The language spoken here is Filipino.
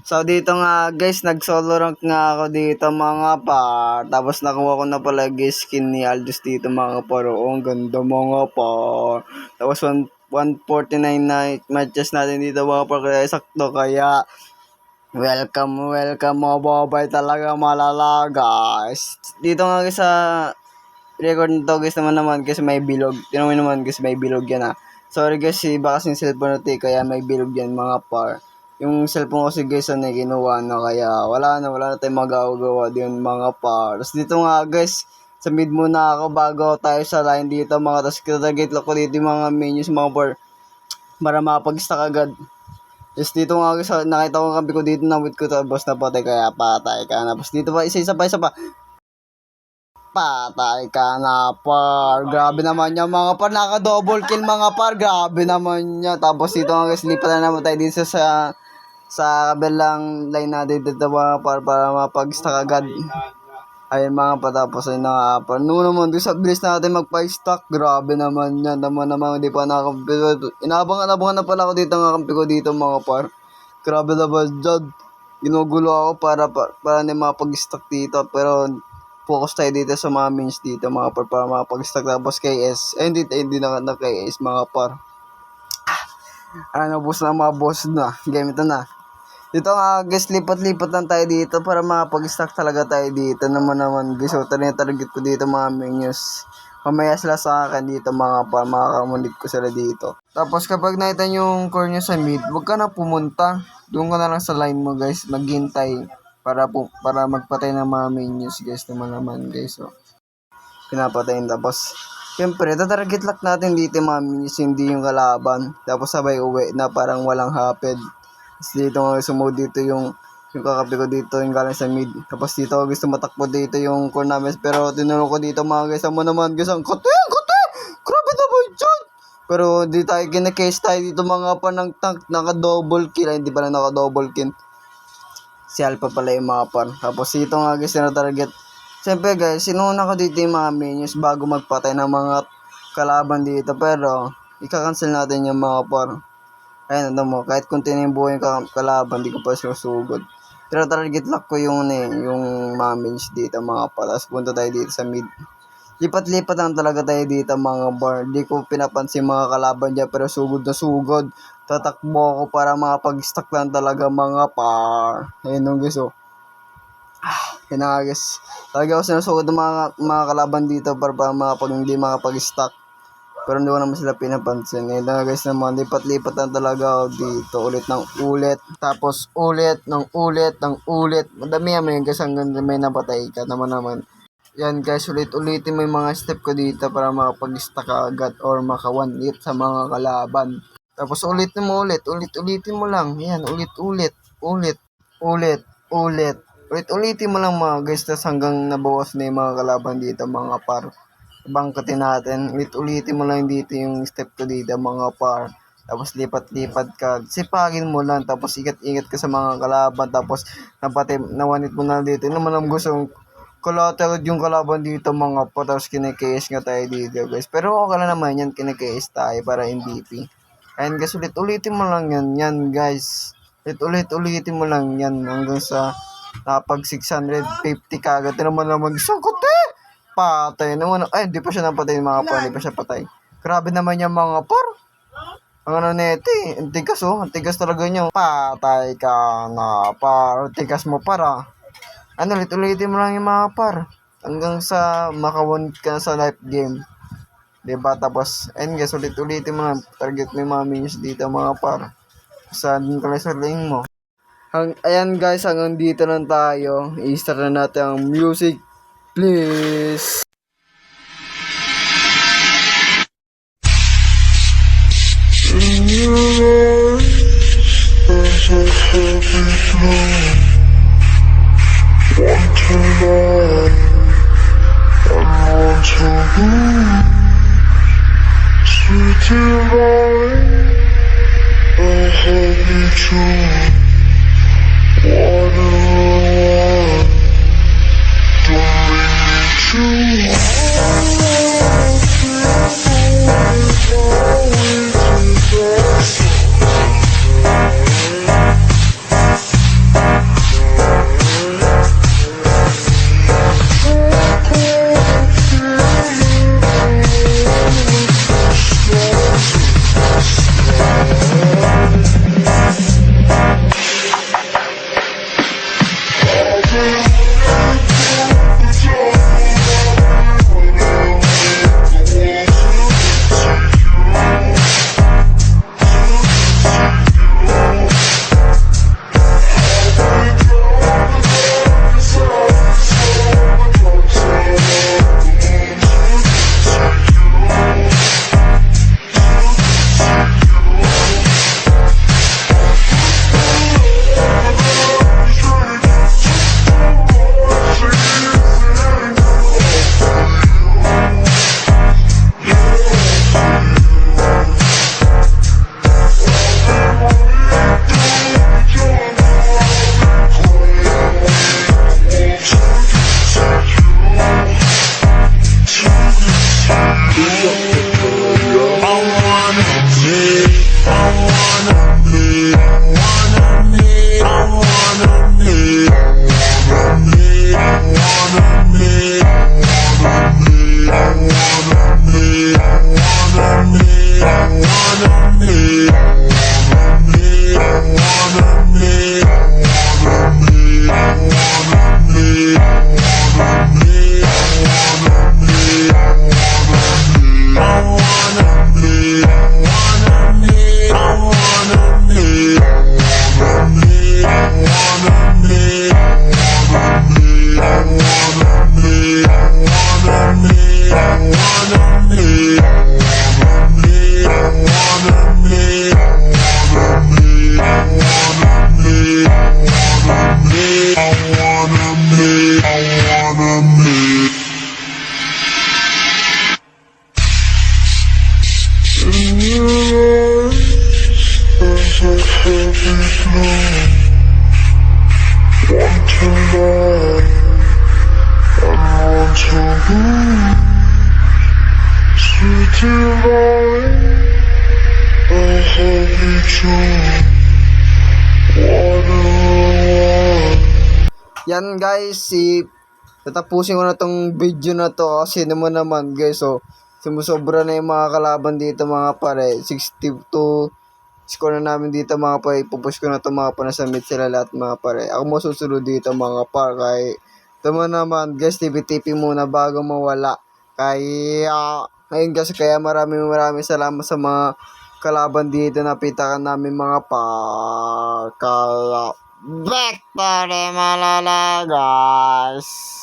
So dito nga guys, nag-solo rank nga ako dito mga par. Tapos nakuha ko na pala guys skin ni Aldous dito mga par. Oh, ang ganda mga par. Tapos 149 na matches natin dito mga par. Kaya sakto kaya welcome mga babay talaga malala guys. Dito nga guys sa record nito guys naman guys may bilog. Tinamin naman guys may bilog yan Sorry guys, iba kasing cellphone natin kaya may bilog yan mga par. Yung cellphone ko kasi guys na ginawa na kaya wala na tayong magagawa din mga par. Tapos dito nga guys, sa mid muna ako bago tayo sa line dito mga tapos target lang ko dito yung mga menus mga par para makapag-stack agad. Tapos dito nga guys, nakita ko ang kampi ko dito na wait ko tapos napatay kaya patay ka na. Tapos dito pa isa pa. Patay ka na par. Grabe naman yan mga par. Naka-double kill mga par. Grabe naman yan. Tapos dito nga guys, lipat na naman tayo dito sa kabilang line natin dito mga par para mapag-stack agad. Ayun mga patapos ay nakapar. Noon naman doon sa bilis natin magpa-stack. Grabe naman yan. Naman hindi pa nakakampi. Inabangan na pala ako dito ng kampi ko dito mga par. Grabe naman dyan. Ginugulo ako para na mapag-stack dito. Pero focus tayo dito sa mga mins dito mga par para mapag-stack. Tapos KS. Hindi na KS mga par. Boss na mga boss na. Game ito na. Dito nga guys, lipat-lipat lang tayo dito para makapag-stack talaga tayo dito naman guys. So, target ko dito mga menus. Mamaya sila sa akin dito mga pa, makakamunit ko sila dito. Tapos kapag nakita nyo yung core nyo sa mid, huwag ka na pumunta. Doon ka na lang sa line mo guys, maghintay para magpatay ng mga menus guys naman guys. So, pinapatayin tapos siyempre, tatarget lock natin dito mga menus, hindi yung kalaban. Tapos sabay uwi na parang walang haped. Tapos dito nga sumod dito yung kakapi ko dito yung galing sa mid. Tapos dito gusto matakbo dito yung core namin. Pero tinuro ko dito mga guys. Amo naman guys. Ang kote! Grabe naman dyan! Pero di tayo kinakase tayo dito mga pa ng tank. Naka-double kill. Hindi pala naka-double kill. Si Alpha pala yung mga par. Tapos dito nga guys na target. Siyempre guys, sinuna ko dito yung mga menus bago magpatay ng mga kalaban dito. Pero ika-cancel natin yung mga par. Ayun, mo, kahit continue yung buhay yung kalaban, di ko pa susugod. Pero target lock ko yung mga menus dito, mga patas. Punta tayo dito sa mid. Lipat-lipat lang talaga tayo dito, mga bar. Di ko pinapansin mga kalaban dyan, pero sugod na sugod. Tatakbo ako para makapag-stack lang talaga, mga par. Ayun nung guys, oh. Yun nga guys. Talaga ako sinusugod ng mga kalaban dito para hindi makapag-stack. Pero hindi ko naman sila pinapansin. Ngayon na guys naman, lipat-lipat lang talaga ako dito. Ulit ng ulit. Tapos ulit ng ulit. Madami yan guys hanggang may napatay ka naman. Yan guys, ulit-ulitin mo yung mga step ko dito para makapag-stack agad or maka-one hit sa mga kalaban. Tapos ulitin mo lang. Yan, ulitin mo lang mga guys. Tapos hanggang nabawas na yung mga kalaban dito mga par. Bangkatin natin. Ulitin mo lang dito yung step ko dito mga par. Tapos lipat-lipat ka. Sipagin mo lang. Tapos ingat ka sa mga kalaban. Tapos nawanit mo na dito. Naman ang gustong collateral yung kalaban dito mga par. Tapos kinakais nga tayo dito guys. Pero okay lang naman yan. Kinakais tayo para MVP. And guys, ulitin mo lang yan guys. Ulitin mo lang yan hanggang sa napag 650 kagad. Naman sagot patay naman. Ay, hindi pa siya napatay mga par. Hindi pa siya patay. Grabe naman yung mga par. Ang neti. Ang tigas Ang tigas talaga nyo. Patay ka na par. Tigas mo para. Ulit-ulitin mo lang yung mga par. Hanggang sa makawin ka sa life game. Diba? Tapos, guys, ulit-ulitin mo lang. Target mo yung mga minions dito mga par. Saan ka lang sa lane mo. Ayan guys, hanggang dito lang tayo. I-start na natin ang music. Please. In your eyes, there's a heavy glow. Want to learn and want to lose. Sweet divine, a heavy tune. Water, don't bring me to yan guys, tatapusin ko na tong video na to kasi naman guys, so sumusobra na yung mga kalaban dito mga pare. 62 score na namin dito mga pare. Ipupush ko na to mga pare, na-submit sila lahat mga pare. Ako masusunod dito mga pare. Tama naman guys, TP muna bago mawala. Kaya ngayon guys, kaya maraming salamat sa mga kalaban dito na pitakan namin mga Victory malala guys.